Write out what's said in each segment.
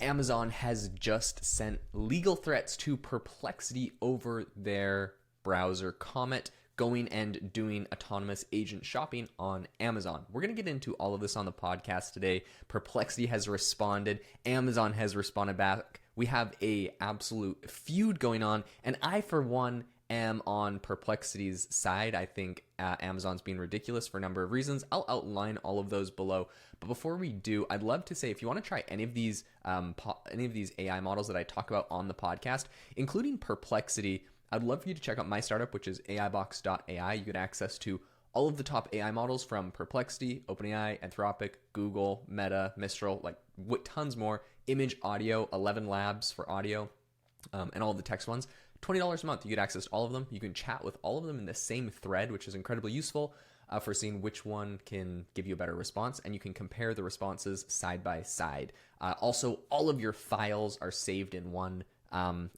Amazon has just sent legal threats to Perplexity over their browser Comet going and doing autonomous agent shopping on Amazon. We're going to get into all of this on the podcast today. Perplexity has responded. Amazon has responded back. We have a absolute feud going on, and I, for one, am on Perplexity's side. I think Amazon's being ridiculous for a number of reasons. I'll outline all of those below. But before we do, I'd love to say if you want to try any of these AI models that I talk about on the podcast, including Perplexity, I'd love for you to check out my startup, which is AIbox.ai. You get access to all of the top AI models from Perplexity, OpenAI, Anthropic, Google, Meta, Mistral, like tons more. Image, audio, 11 labs for audio, and all of the text ones. $20 a month, you get access to all of them. You can chat with all of them in the same thread, which is incredibly useful for seeing which one can give you a better response, and you can compare the responses side by side. Also, all of your files are saved in one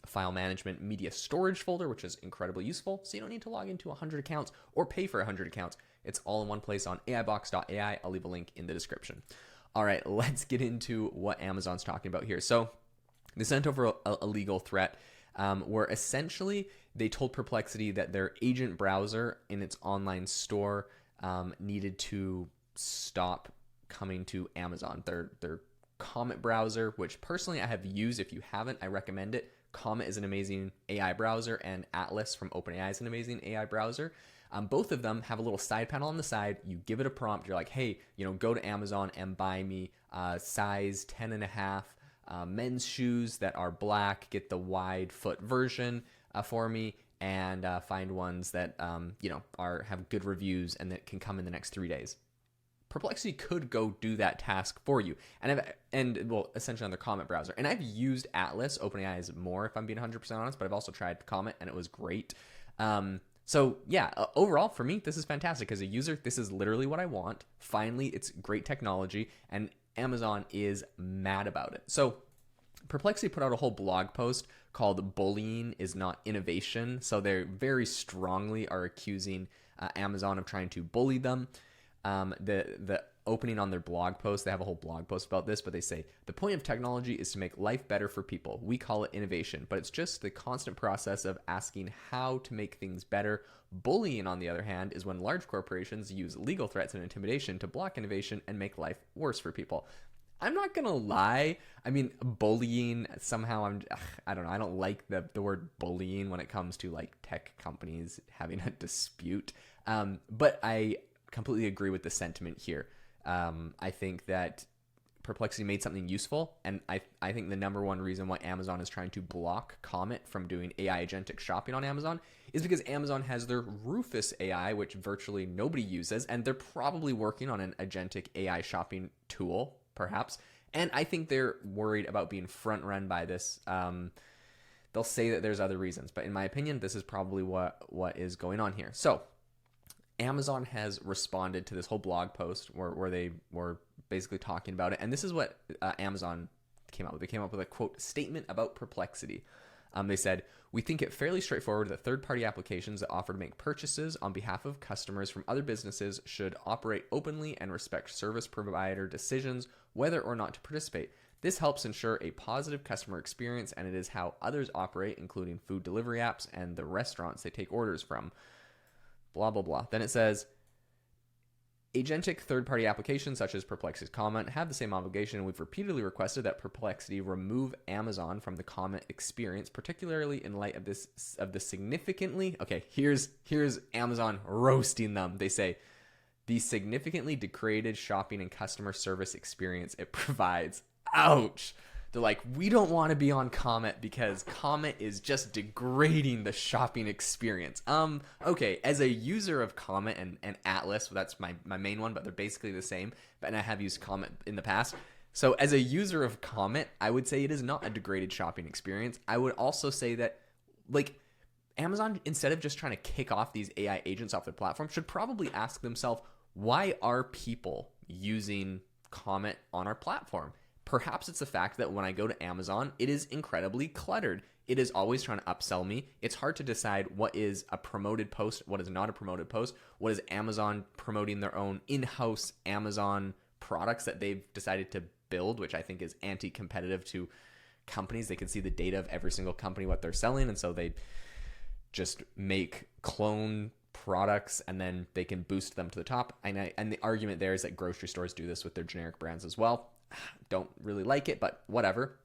file management media storage folder, which is incredibly useful, so you don't need to log into 100 accounts or pay for 100 accounts. It's all in one place on AIbox.ai. I'll leave a link in the description. All right, let's get into what Amazon's talking about here. So they sent over a legal threat where essentially they told Perplexity that their agent browser in its online store needed to stop coming to Amazon. Their Comet browser, which personally I have used. If you haven't, I recommend it. Comet is an amazing AI browser, and Atlas from OpenAI is an amazing AI browser. Both of them have a little side panel on the side. You give it a prompt. You're like, hey, go to Amazon and buy me size 10 and a half men's shoes that are black. Get the wide foot version for me, and find ones that have good reviews and that can come in the next 3 days. Perplexity could go do that task for you, essentially on their Comet browser. And I've used Atlas. OpenAI is more, if I'm being 100% honest, but I've also tried Comet, and it was great. Overall, for me, this is fantastic. As a user, this is literally what I want. Finally, it's great technology, and Amazon is mad about it. So Perplexity put out a whole blog post called "Bullying is Not Innovation." So they very strongly are accusing Amazon of trying to bully them. The opening on their blog post, they have a whole blog post about this, but they say, the point of technology is to make life better for people. We call it innovation, but it's just the constant process of asking how to make things better. Bullying, on the other hand, is when large corporations use legal threats and intimidation to block innovation and make life worse for people. I'm not going to lie. I mean, bullying, somehow I don't know. I don't like the word bullying when it comes to like tech companies having a dispute. But I completely agree with the sentiment here. I think that Perplexity made something useful, and I think the number one reason why Amazon is trying to block Comet from doing AI agentic shopping on Amazon is because Amazon has their Rufus AI, which virtually nobody uses, and they're probably working on an agentic AI shopping tool, perhaps. And I think they're worried about being front run by this. They'll say that there's other reasons, but in my opinion, this is probably what is going on here. So Amazon has responded to this whole blog post where they were basically talking about it. And this is what Amazon came up with. They came up with a, quote, statement about Perplexity. They said, we think it fairly straightforward that third-party applications that offer to make purchases on behalf of customers from other businesses should operate openly and respect service provider decisions whether or not to participate. This helps ensure a positive customer experience, and it is how others operate, including food delivery apps and the restaurants they take orders from. Blah, blah, blah. Then it says, agentic third-party applications such as Perplexity's Comet have the same obligation, and we've repeatedly requested that Perplexity remove Amazon from the Comet experience, particularly in light of the significantly... Okay, here's Amazon roasting them. They say, the significantly degraded shopping and customer service experience it provides. Ouch! They're like, we don't want to be on Comet because Comet is just degrading the shopping experience. Okay, as a user of Comet and Atlas, well, that's my main one, but they're basically the same. And I have used Comet in the past. So as a user of Comet, I would say it is not a degraded shopping experience. I would also say that, like, Amazon, instead of just trying to kick off these AI agents off their platform, should probably ask themselves, why are people using Comet on our platform? Perhaps it's the fact that when I go to Amazon, it is incredibly cluttered. It is always trying to upsell me. It's hard to decide what is a promoted post, what is not a promoted post, what is Amazon promoting their own in-house Amazon products that they've decided to build, which I think is anti-competitive to companies. They can see the data of every single company, what they're selling, and so they just make clone products and then they can boost them to the top. And the argument there is that grocery stores do this with their generic brands as well. Don't really like it, but whatever.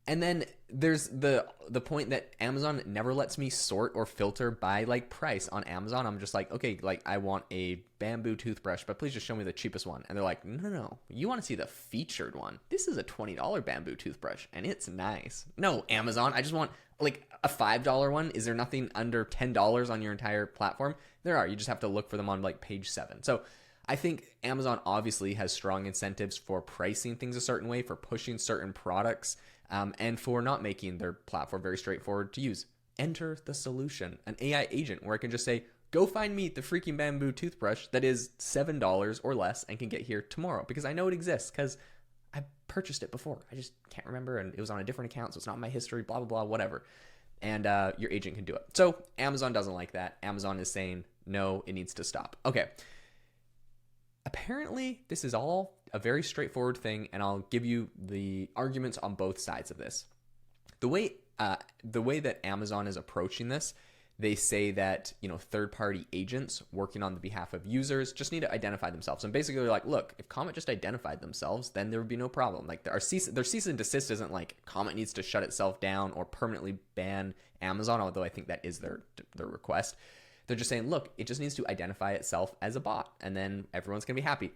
And then there's the point that Amazon never lets me sort or filter by like price on Amazon. I'm just like, okay, like I want a bamboo toothbrush, but please just show me the cheapest one. And they're like, no, you want to see the featured one. This is a $20 bamboo toothbrush and it's nice. No, Amazon, I just want like a $5 one. Is there nothing under $10 on your entire platform? There are. You just have to look for them on like page 7. So I think Amazon obviously has strong incentives for pricing things a certain way, for pushing certain products, and for not making their platform very straightforward to use. Enter the solution, an AI agent where I can just say, go find me the freaking bamboo toothbrush that is $7 or less and can get here tomorrow, because I know it exists because I purchased it before. I just can't remember, and it was on a different account, so it's not in my history, blah, blah, blah, whatever. And your agent can do it. So Amazon doesn't like that. Amazon is saying, no, it needs to stop. Okay. Apparently, this is all a very straightforward thing, and I'll give you the arguments on both sides of this. The way that Amazon is approaching this, they say that, third-party agents working on the behalf of users just need to identify themselves. And basically, they're like, look, if Comet just identified themselves, then there would be no problem. Like their cease and desist isn't like Comet needs to shut itself down or permanently ban Amazon, although I think that is their request. They're just saying, look, it just needs to identify itself as a bot, and then everyone's going to be happy.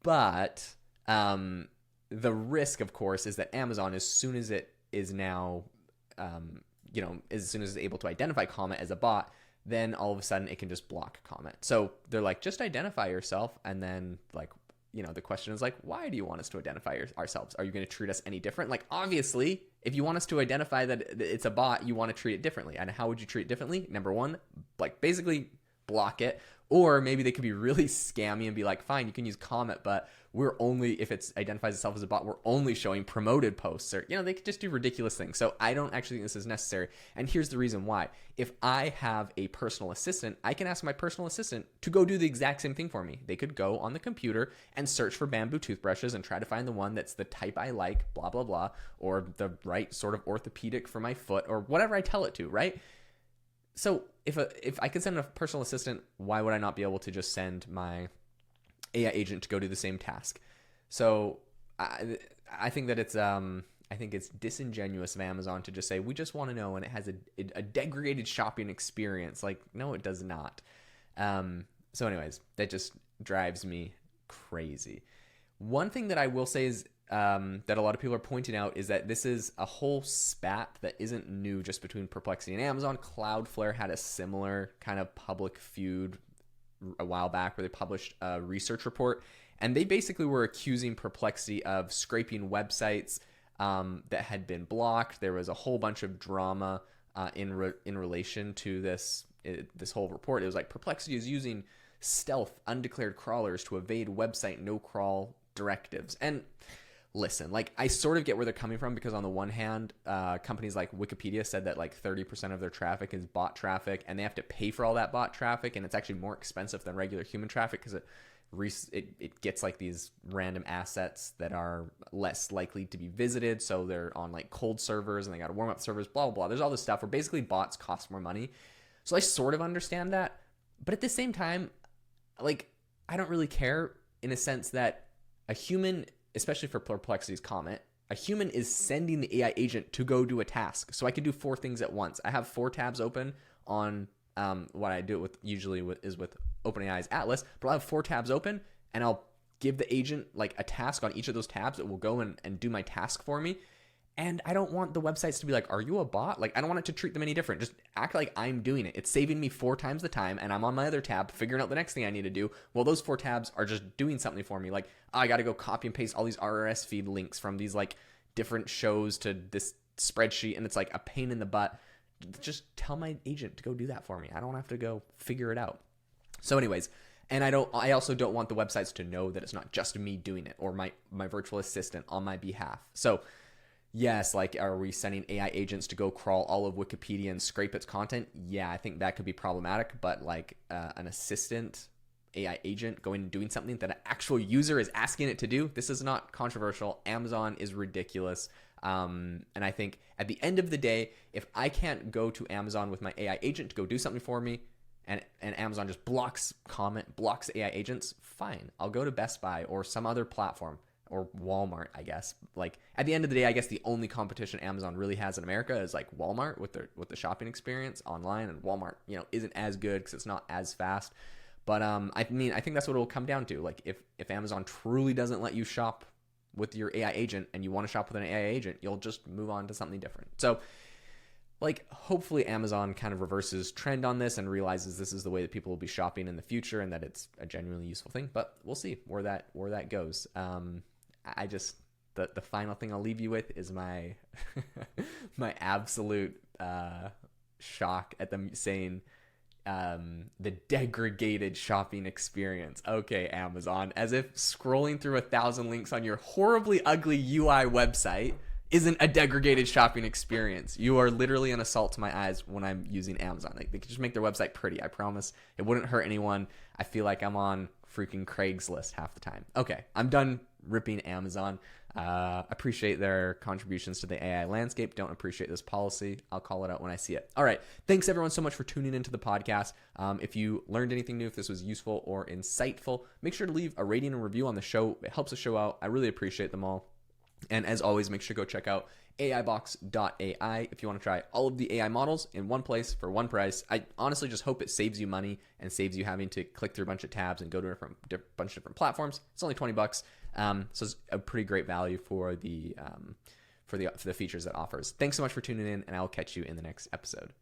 But the risk, of course, is that Amazon, as soon as it is now, as soon as it's able to identify Comet as a bot, then all of a sudden it can just block Comet. So they're like, just identify yourself, and then like, the question is like, why do you want us to identify ourselves? Are you going to treat us any different? Like, obviously, if you want us to identify that it's a bot, you want to treat it differently. And how would you treat it differently? Number one, like basically block it. Or maybe they could be really scammy and be like, fine, you can use Comet, but if it identifies itself as a bot, we're only showing promoted posts. Or, they could just do ridiculous things. So I don't actually think this is necessary. And here's the reason why. If I have a personal assistant, I can ask my personal assistant to go do the exact same thing for me. They could go on the computer and search for bamboo toothbrushes and try to find the one that's the type I like, blah, blah, blah, or the right sort of orthopedic for my foot, or whatever I tell it to, right? So if I can send a personal assistant, why would I not be able to just send my AI agent to go do the same task? So I think that it's disingenuous of Amazon to just say, we just want to know, and it has a degraded shopping experience. Like, no, it does not. So anyways, that just drives me crazy. One thing that I will say is that a lot of people are pointing out is that this is a whole spat that isn't new just between Perplexity and Amazon. Cloudflare had a similar kind of public feud a while back where they published a research report, and they basically were accusing Perplexity of scraping websites that had been blocked. There was a whole bunch of drama in relation to this whole report. It was like Perplexity is using stealth undeclared crawlers to evade website no crawl directives. And listen, like I sort of get where they're coming from, because on the one hand, companies like Wikipedia said that like 30% of their traffic is bot traffic, and they have to pay for all that bot traffic, and it's actually more expensive than regular human traffic because it gets like these random assets that are less likely to be visited, so they're on like cold servers and they got to warm up servers, blah, blah, blah. There's all this stuff where basically bots cost more money. So I sort of understand that, but at the same time, like I don't really care, in a sense that a human, especially for Perplexity's Comet, a human is sending the AI agent to go do a task. So I can do 4 things at once. I have 4 tabs open on what I do with is with OpenAI's Atlas, but I'll have 4 tabs open, and I'll give the agent like a task on each of those tabs that will go and do my task for me. And I don't want the websites to be like, are you a bot? Like, I don't want it to treat them any different. Just act like I'm doing it. It's saving me 4 times the time, and I'm on my other tab figuring out the next thing I need to do. Well, those 4 tabs are just doing something for me. Like, oh, I got to go copy and paste all these RSS feed links from these like different shows to this spreadsheet, and it's like a pain in the butt. Just tell my agent to go do that for me. I don't have to go figure it out. So anyways, and I also don't want the websites to know that it's not just me doing it or my virtual assistant on my behalf. So yes, like, are we sending AI agents to go crawl all of Wikipedia and scrape its content? Yeah, I think that could be problematic, but like an assistant AI agent going and doing something that an actual user is asking it to do. This is not controversial. Amazon is ridiculous. And I think at the end of the day, if I can't go to Amazon with my AI agent to go do something for me, and Amazon just blocks AI agents, fine. I'll go to Best Buy or some other platform, or Walmart, I guess. Like, at the end of the day, I guess the only competition Amazon really has in America is like Walmart with the shopping experience online, and Walmart, isn't as good because it's not as fast. But I think that's what it will come down to. Like, if Amazon truly doesn't let you shop with your AI agent and you want to shop with an AI agent, you'll just move on to something different. So, like, hopefully Amazon kind of reverses trend on this and realizes this is the way that people will be shopping in the future and that it's a genuinely useful thing. But we'll see where that goes. The final thing I'll leave you with is my my absolute shock at them saying the degraded shopping experience. Okay, Amazon, as if scrolling through 1,000 links on your horribly ugly UI website isn't a degraded shopping experience. You are literally an assault to my eyes when I'm using Amazon. Like, they could just make their website pretty. I promise it wouldn't hurt anyone. I feel like I'm on freaking Craigslist half the time. Okay, I'm done ripping Amazon. Appreciate their contributions to the AI landscape. Don't appreciate this policy. I'll call it out when I see it. All right. Thanks everyone so much for tuning into the podcast. If you learned anything new, if this was useful or insightful, make sure to leave a rating and review on the show. It helps the show out. I really appreciate them all. And as always, make sure to go check out AIbox.ai if you want to try all of the AI models in one place for one price. I honestly just hope it saves you money and saves you having to click through a bunch of tabs and go to a bunch of different platforms. It's only $20. So it's a pretty great value for the features it offers. Thanks so much for tuning in, and I will catch you in the next episode.